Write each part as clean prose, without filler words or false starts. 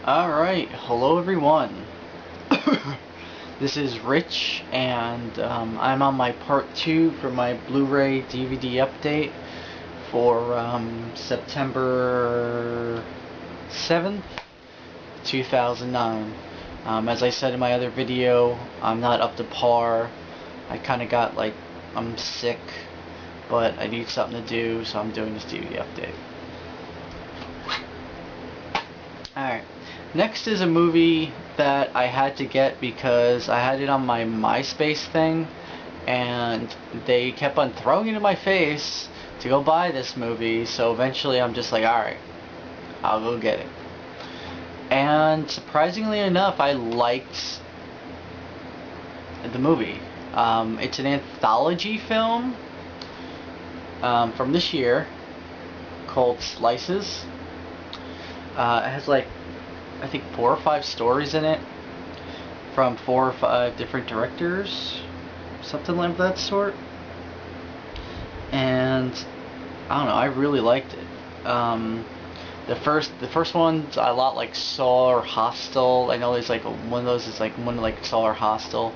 Alright, hello everyone. This is Rich, and I'm on my part 2 for my Blu-ray DVD update for September 7th, 2009. As I said in my other video, I'm not up to par. I kind of got I'm sick, but I need something to do, so I'm doing this DVD update. Alright. Next is a movie that I had to get because I had it on my MySpace thing, and they kept on throwing it in my face to go buy this movie, so eventually I'm just like, alright, I'll go get it. And surprisingly enough, I liked the movie. It's an anthology film from this year called Slices. It has I think 4 or 5 stories in it from 4 or 5 different directors, something like that sort. And I don't know, I really liked it. The first one's a lot like Saw or Hostel. I know there's one of those is one like Saw or Hostel.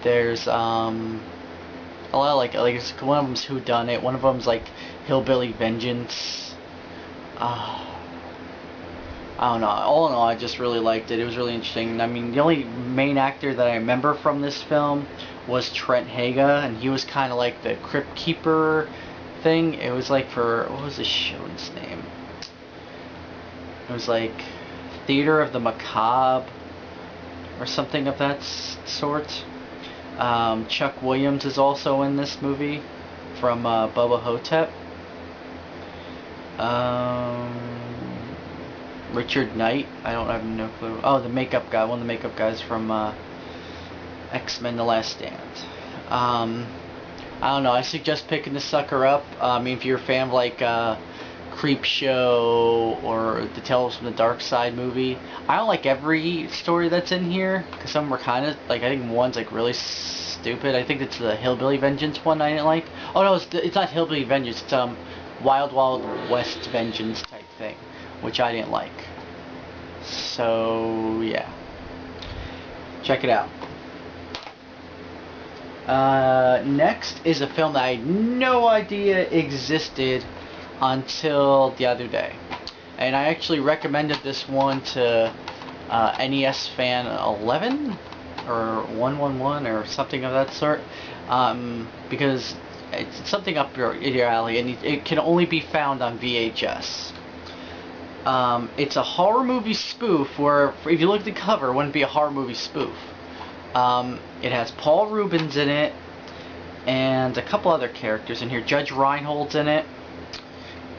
There's a lot of one of them's Who Done It. One of them's like Hillbilly Vengeance. I don't know. All in all, I just really liked it. It was really interesting. I mean, the only main actor that I remember from this film was Trent Haga, and he was kind of like the Crypt Keeper thing. It was like what was the show's name? It was like Theater of the Macabre or something of that sort. Chuck Williams is also in this movie from Bubba Hotep. Richard Knight, I don't have no clue. Oh, the makeup guy, one of the makeup guys from X-Men: The Last Stand. I don't know, I suggest picking this sucker up. I mean, if you're a fan of Creepshow or the Tales from the Dark Side movie. I don't like every story that's in here, because some were kind of, I think one's really stupid. I think it's the Hillbilly Vengeance one I didn't like. Oh no, it's not Hillbilly Vengeance, it's Wild Wild West Vengeance type thing, which I didn't like. So yeah, check it out. Next is a film that I had no idea existed until the other day, and I actually recommended this one to NES Fan 11 or 111 or something of that sort, because it's something up your alley, and it can only be found on VHS. It's a horror movie spoof where, if you look at the cover, it wouldn't be a horror movie spoof. It has Paul Reubens in it, and a couple other characters in here. Judge Reinhold's in it,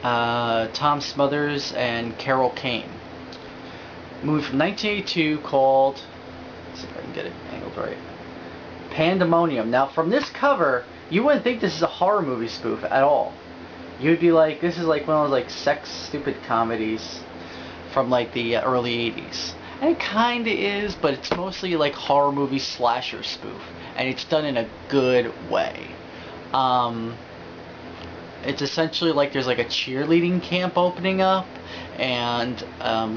Tom Smothers, and Carol Kane. Movie from 1982 called, let's see if I can get it angled right, Pandemonium. Now, from this cover, you wouldn't think this is a horror movie spoof at all. You'd be like, this is one of those sex stupid comedies from the early 80s. And it kinda is, but it's mostly horror movie slasher spoof. And it's done in a good way. It's essentially there's a cheerleading camp opening up, and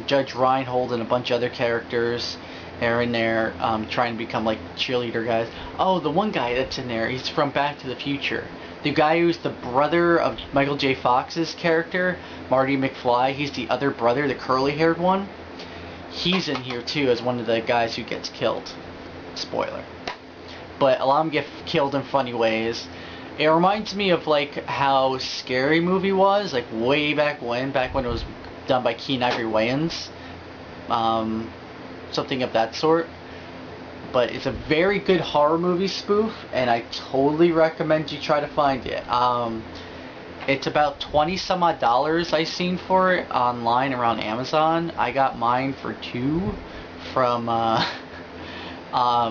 Judge Reinhold and a bunch of other characters are in there trying to become cheerleader guys. Oh, the one guy that's in there, he's from Back to the Future. The guy who's the brother of Michael J. Fox's character, Marty McFly, he's the other brother, the curly-haired one. He's in here too as one of the guys who gets killed. Spoiler. But a lot of them get killed in funny ways. It reminds me of how Scary Movie was, way back when it was done by Keen Ivory Wayans. Something of that sort. But it's a very good horror movie spoof, and I totally recommend you try to find it. It's about $20 some odd I seen for it online around Amazon. I got mine for $2 from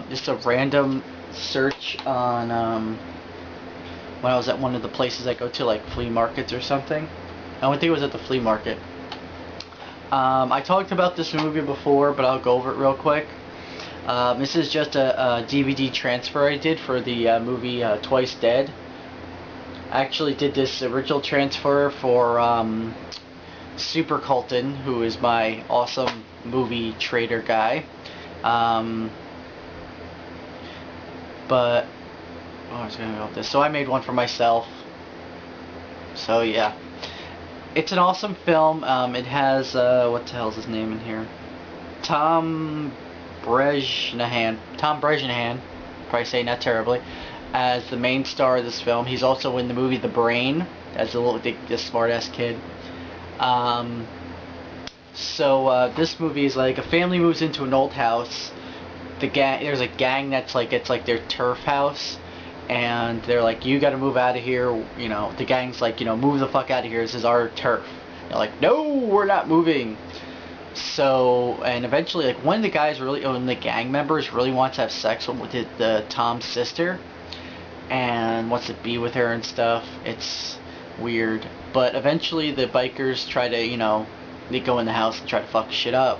just a random search on when I was at one of the places I go to, flea markets or something. I don't think it was at the flea market. I talked about this movie before, but I'll go over it real quick. This is just a DVD transfer I did for the movie Twice Dead. I actually did this original transfer for Super Colton, who is my awesome movie trader guy. But I was gonna go with this. So I made one for myself. So yeah, it's an awesome film. It has what the hell's his name in here? Tom Brejnahan, probably saying that terribly, as the main star of this film. He's also in the movie The Brain as the smart ass kid. So this movie is like a family moves into an old house. There's a gang that's like, it's like their turf house, and they're like, you got to move out of here. You know, the gang's like, you know, move the fuck out of here. This is our turf. They're like, no, we're not moving. So, and eventually, like, one of the guys one of the gang members really wants to have sex with Tom's sister, and wants to be with her and stuff. It's weird. But eventually the bikers try to, you know, they go in the house and try to fuck shit up,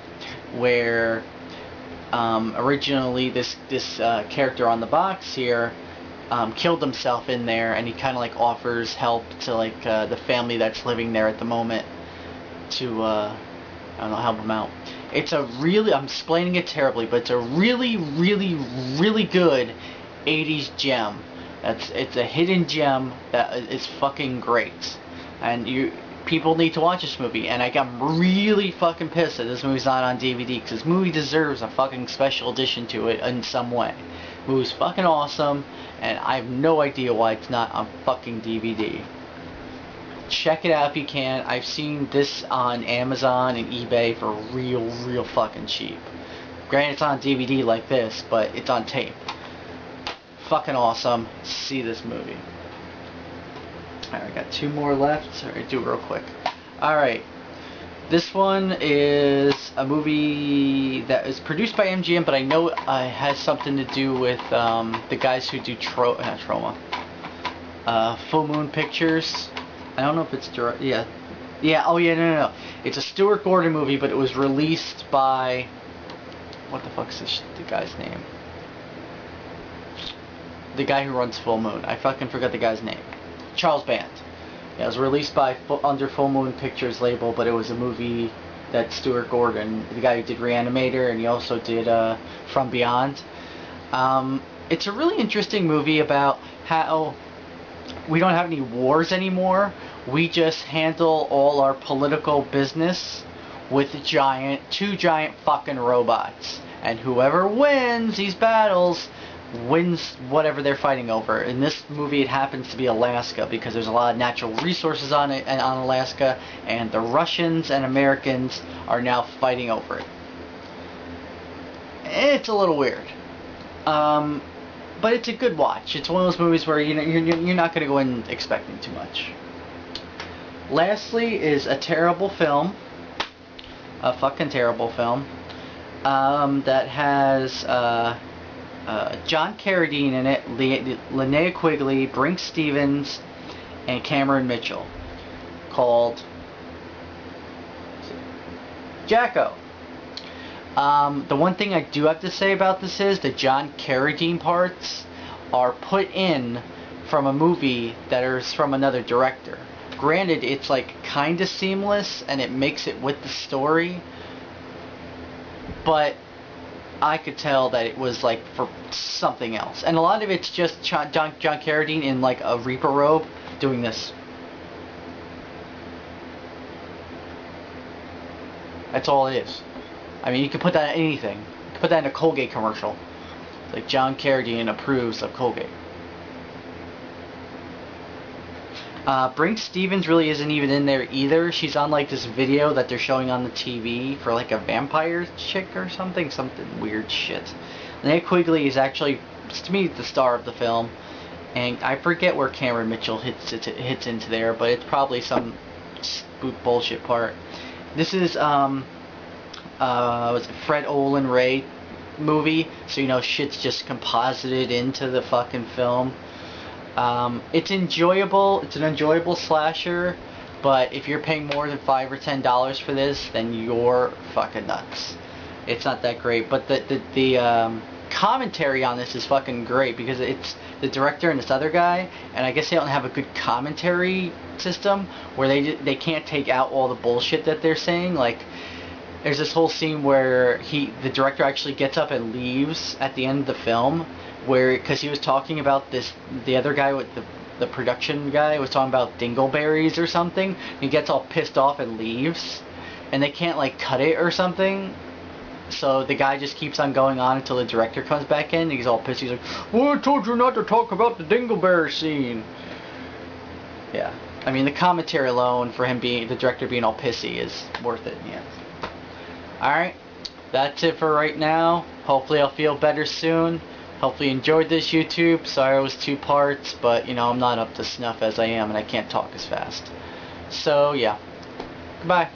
where originally this character on the box here killed himself in there, and he kind of like offers help to like the family that's living there at the moment to I don't know, help him out. It's a really, I'm explaining it terribly, but it's a really good 80s gem. It's a hidden gem that is fucking great, and people need to watch this movie. And I'm really fucking pissed that this movie's not on DVD, because this movie deserves a fucking special edition to it in some way. The movie's fucking awesome, and I have no idea why it's not on fucking DVD. Check it out if you can. I've seen this on Amazon and eBay for real fucking cheap. Granted, it's on DVD like this, but it's on tape. Fucking awesome. See this movie. Alright, I got two more left. Sorry, do it real quick. Alright. This one is a movie that is produced by MGM, but I know it has something to do with the guys who do Trauma. Full Moon Pictures. I don't know if it's direct. Yeah. Oh yeah, no. It's a Stuart Gordon movie, but it was released by, what the fuck's the guy's name? The guy who runs Full Moon. I fucking forgot the guy's name. Charles Band. Yeah, it was released by under Full Moon Pictures label, but it was a movie that Stuart Gordon, the guy who did Reanimator, and he also did From Beyond. It's a really interesting movie about how we don't have any wars anymore. We just handle all our political business with two giant fucking robots. And whoever wins these battles wins whatever they're fighting over. In this movie, it happens to be Alaska, because there's a lot of natural resources on Alaska, and the Russians and Americans are now fighting over it. It's a little weird. But it's a good watch. It's one of those movies where you're not going to go in expecting too much. Lastly is a terrible film. A fucking terrible film. That has John Carradine in it, Linnea Quigley, Brinke Stevens, and Cameron Mitchell. Called Jacko. The one thing I do have to say about this is the John Carradine parts are put in from a movie that is from another director. Granted, it's like kind of seamless and it makes it with the story, but I could tell that it was like for something else. And a lot of it's just John Carradine in like a Reaper robe doing this. That's all it is. I mean, you can put that in anything. You can put that in a Colgate commercial. Like, John Carradine approves of Colgate. Brinke Stevens really isn't even in there either. She's on like this video that they're showing on the TV for like a vampire chick or something weird shit. Linnea Quigley is actually, to me, the star of the film, and I forget where Cameron Mitchell hits into there, but it's probably some spook bullshit part. This is was it Fred Olen Ray movie, so you know shit's just composited into the fucking film. It's enjoyable. It's an enjoyable slasher, but if you're paying more than $5 or $10 for this, then you're fucking nuts. It's not that great, but the commentary on this is fucking great, because it's the director and this other guy, and I guess they don't have a good commentary system where they can't take out all the bullshit that they're saying. Like, there's this whole scene where the director actually gets up and leaves at the end of the film, because he was talking about the other guy with the production guy was talking about dingleberries or something. He gets all pissed off and leaves, and they can't like cut it or something. So the guy just keeps on going on until the director comes back in. He's all pissed. He's like, "Well, I told you not to talk about the dingleberry scene." Yeah, I mean the commentary alone for the director being all pissy is worth it. Yeah. All right, that's it for right now. Hopefully I'll feel better soon. Hopefully you enjoyed this, YouTube. Sorry it was 2 parts, but you know I'm not up to snuff as I am, and I can't talk as fast. So yeah, goodbye.